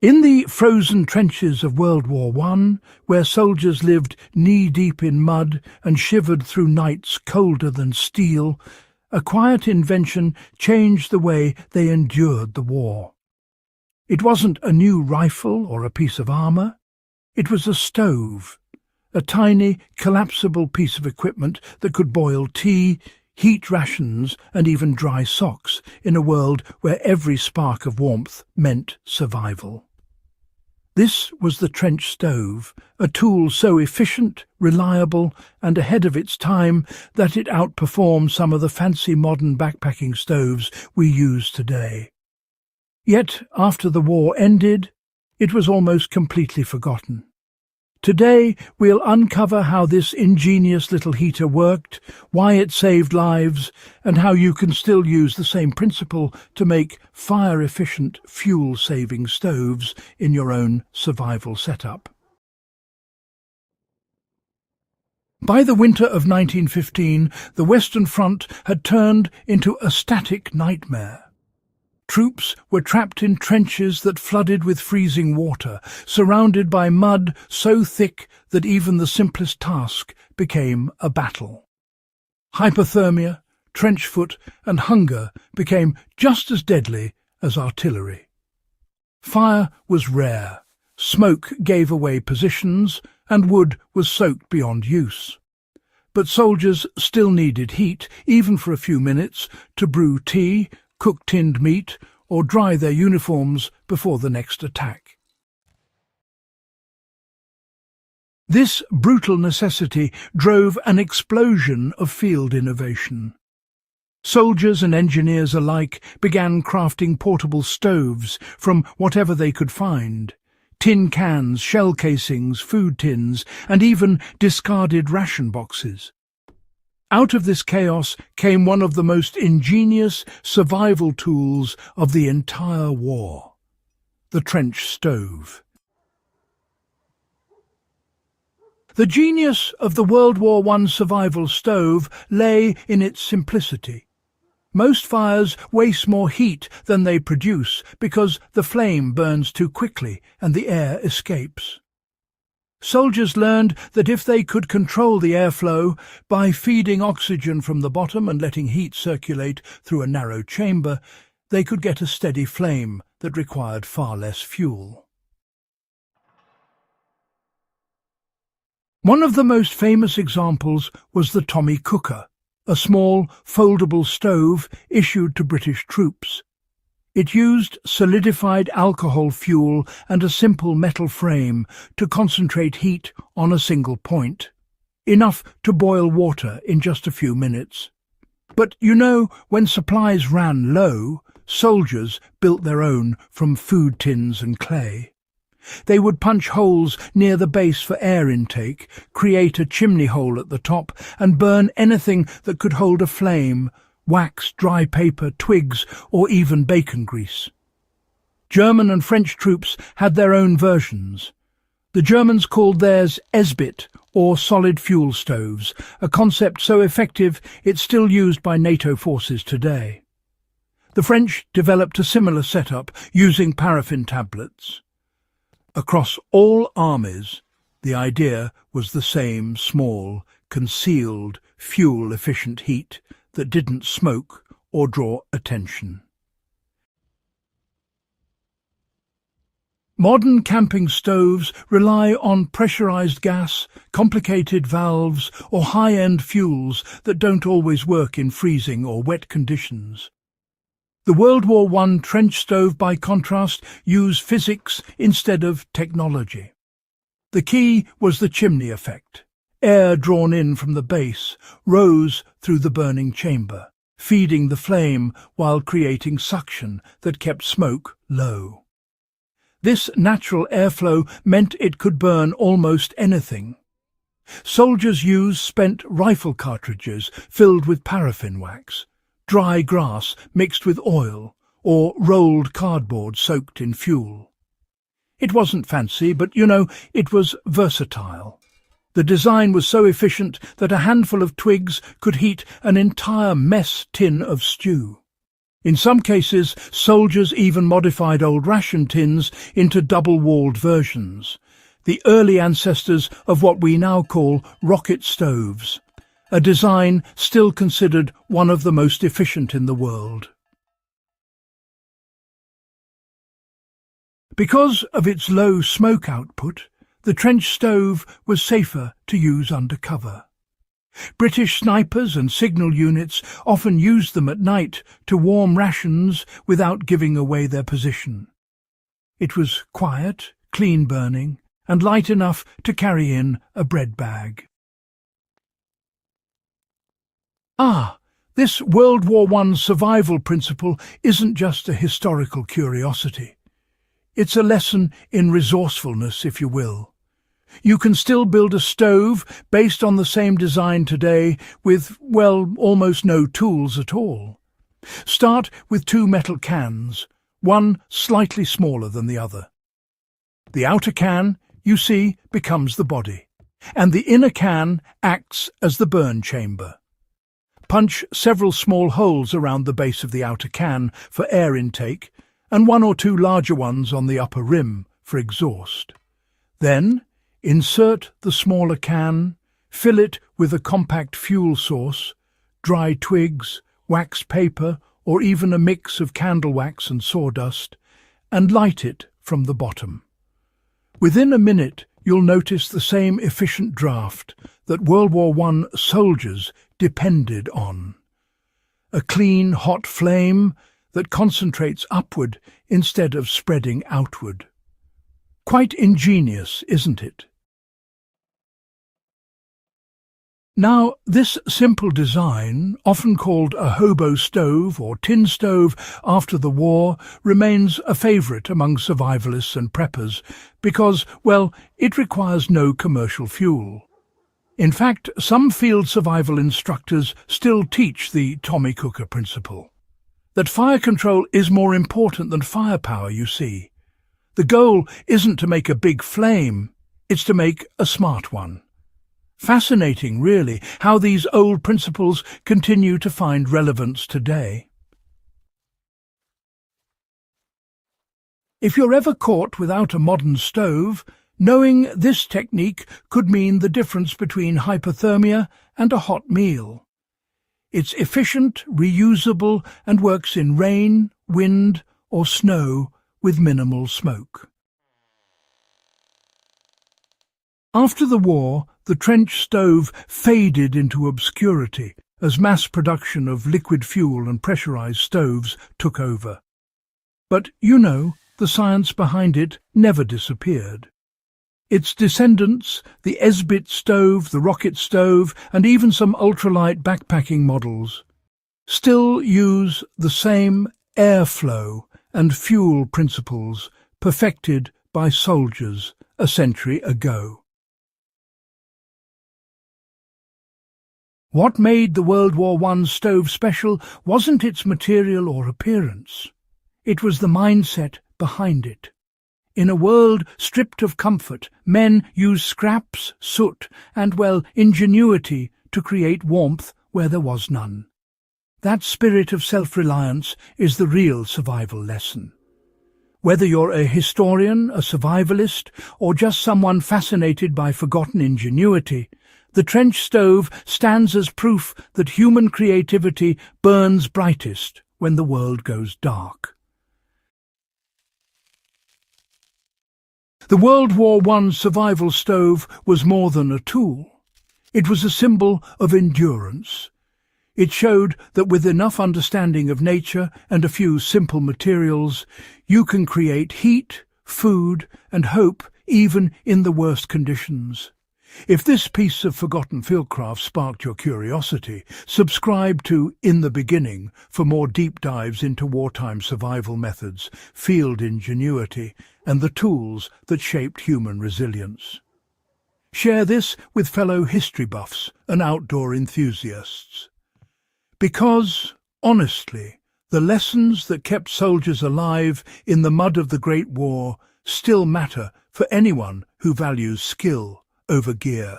In the frozen trenches of World War I, where soldiers lived knee-deep in mud and shivered through nights colder than steel, a quiet invention changed the way they endured the war. It wasn't a new rifle or a piece of armour. It was a stove, a tiny, collapsible piece of equipment that could boil tea, heat rations and even dry socks in a world where every spark of warmth meant survival. This was the trench stove, a tool so efficient, reliable and ahead of its time that it outperformed some of the fancy modern backpacking stoves we use today. Yet, after the war ended, it was almost completely forgotten. Today, we'll uncover how this ingenious little heater worked, why it saved lives, and how you can still use the same principle to make fire-efficient, fuel-saving stoves in your own survival setup. By the winter of 1915, the Western Front had turned into a static nightmare. Troops were trapped in trenches that flooded with freezing water, surrounded by mud so thick that even the simplest task became a battle. Hypothermia, trench foot and hunger became just as deadly as artillery. Fire was rare, smoke gave away positions, and wood was soaked beyond use. But soldiers still needed heat, even for a few minutes, to brew tea, cook tinned meat, or dry their uniforms before the next attack. This brutal necessity drove an explosion of field innovation. Soldiers and engineers alike began crafting portable stoves from whatever they could find: tin cans, shell casings, food tins, and even discarded ration boxes. Out of this chaos came one of the most ingenious survival tools of the entire war: the trench stove. The genius of the World War I survival stove lay in its simplicity. Most fires waste more heat than they produce because the flame burns too quickly and the air escapes. Soldiers learned that if they could control the airflow by feeding oxygen from the bottom and letting heat circulate through a narrow chamber, they could get a steady flame that required far less fuel. One of the most famous examples was the Tommy cooker, a small, foldable stove issued to British troops. It used solidified alcohol fuel and a simple metal frame to concentrate heat on a single point, enough to boil water in just a few minutes. But you know, when supplies ran low, soldiers built their own from food tins and clay. They would punch holes near the base for air intake, create a chimney hole at the top, and burn anything that could hold a flame: wax, dry paper, twigs, or even bacon grease. German and French troops had their own versions. The Germans called theirs Esbit, or solid fuel stoves, a concept so effective it's still used by NATO forces today. The French developed a similar setup using paraffin tablets. Across all armies, the idea was the same: small, concealed, fuel-efficient heat that didn't smoke or draw attention. Modern camping stoves rely on pressurized gas, complicated valves, or high-end fuels that don't always work in freezing or wet conditions. The World War I trench stove, by contrast, used physics instead of technology. The key was the chimney effect. Air drawn in from the base rose through the burning chamber, feeding the flame while creating suction that kept smoke low. This natural airflow meant it could burn almost anything. Soldiers used spent rifle cartridges filled with paraffin wax, dry grass mixed with oil, or rolled cardboard soaked in fuel. It wasn't fancy, but, it was versatile. The design was so efficient that a handful of twigs could heat an entire mess tin of stew. In some cases, soldiers even modified old ration tins into double-walled versions, the early ancestors of what we now call rocket stoves, a design still considered one of the most efficient in the world. Because of its low smoke output, the trench stove was safer to use under cover. British snipers and signal units often used them at night to warm rations without giving away their position. It was quiet, clean-burning, and light enough to carry in a bread bag. This World War I survival principle isn't just a historical curiosity. It's a lesson in resourcefulness, if you will. You can still build a stove based on the same design today with, well, almost no tools at all. Start with 2 metal cans, one slightly smaller than the other. The outer can, you see, becomes the body, and the inner can acts as the burn chamber. Punch several small holes around the base of the outer can for air intake, and 1 or 2 larger ones on the upper rim for exhaust. Then, insert the smaller can, fill it with a compact fuel source, dry twigs, wax paper, or even a mix of candle wax and sawdust, and light it from the bottom. Within a minute, you'll notice the same efficient draft that World War I soldiers depended on. A clean, hot flame that concentrates upward instead of spreading outward. Quite ingenious, isn't it? Now, this simple design, often called a hobo stove or tin stove after the war, remains a favourite among survivalists and preppers because, well, it requires no commercial fuel. In fact, some field survival instructors still teach the Tommy Cooker principle. That fire control is more important than firepower, you see. The goal isn't to make a big flame, it's to make a smart one. Fascinating, really, how these old principles continue to find relevance today. If you're ever caught without a modern stove, knowing this technique could mean the difference between hypothermia and a hot meal. It's efficient, reusable, and works in rain, wind, or snow with minimal smoke. After the war, the trench stove faded into obscurity as mass production of liquid fuel and pressurized stoves took over. But, you know, the science behind it never disappeared. Its descendants, the Esbit stove, the rocket stove, and even some ultralight backpacking models, still use the same airflow and fuel principles perfected by soldiers a century ago. What made the World War I stove special wasn't its material or appearance. It was the mindset behind it. In a world stripped of comfort, men used scraps, soot, and, well, ingenuity to create warmth where there was none. That spirit of self-reliance is the real survival lesson. Whether you're a historian, a survivalist, or just someone fascinated by forgotten ingenuity, the trench stove stands as proof that human creativity burns brightest when the world goes dark. The World War I survival stove was more than a tool. It was a symbol of endurance. It showed that with enough understanding of nature and a few simple materials, you can create heat, food, and hope even in the worst conditions. If this piece of forgotten fieldcraft sparked your curiosity, subscribe to In the Beginning for more deep dives into wartime survival methods, field ingenuity, and the tools that shaped human resilience. Share this with fellow history buffs and outdoor enthusiasts. Because, honestly, the lessons that kept soldiers alive in the mud of the Great War still matter for anyone who values skill over gear.